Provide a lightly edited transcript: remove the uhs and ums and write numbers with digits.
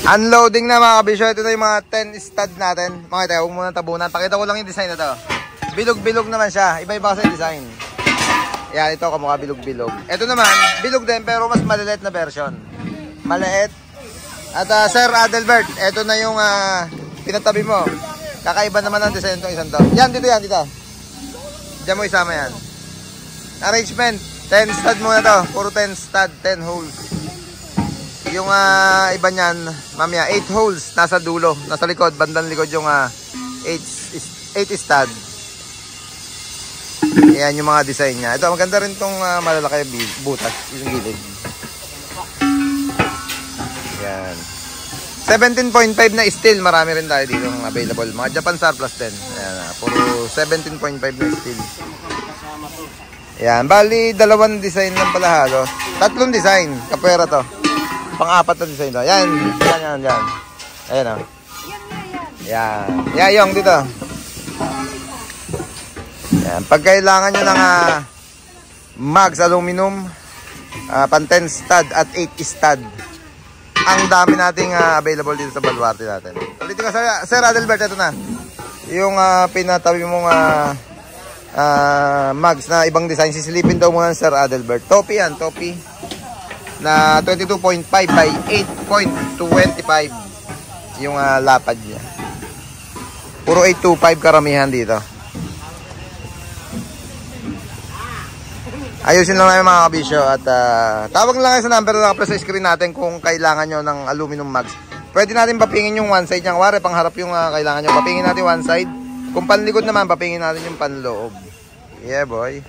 Unloading na mga kabisyo. Ito na yung mga 10 stud natin. Mga ito, huwag muna tabunan. Pakita ko lang yung design na to. Bilog-bilog naman siya. Iba-iba kasi yung design. Yan, ito kamukha bilog-bilog. Ito naman, bilog din pero mas maliit na version. Maliit. At Sir Adelbert, ito na yung pinatabi mo. Kakaiba naman ang design itong isang to. Yan, dito yan, dito. Diyan mo isama yan. Arrangement, 10 stud muna to. Puro 10 stud, 10 holes. Yung iba niyan, mamaya, 8 holes nasa dulo, nasa likod, bandang likod yung 8 stud. Yan yung mga design niya. Ito, maganda rin itong malalaki butas, yung gilid. Yan. 17.5 na steel, marami rin tayo dito available. Mga Japan surplus din. Ayan, puro 17.5 na steel. Yan, bali, dalawang design lang pala halos. Tatlong design, kapwera to. Pang-apat na design to. Yan, yan. Ayan o. Yan. Yayong dito. Yan. Pag kailangan nyo ng mags aluminum, pan 10 stud at 8 stud. Ang dami nating available dito sa Baluarte natin. Ulitin ko, Sir Adelbert, ito na. Yung pinatabi mong mags na ibang design. Sisilipin daw muna ng Sir Adelbert. Topi yan, topi. Na 22.5 by 8.25 yung lapad niya. Puro 825 karamihan dito. Ayusin lang namin mga kabisyo at tawag lang kayo sa number na naka-press sa screen natin kung kailangan nyo ng aluminum mags. Pwede natin papingin yung one side niya. Wari, pangharap yung kailangan nyo. Papingin natin one side. Kung panlikod naman, papingin natin yung panloob. Yeah, boy.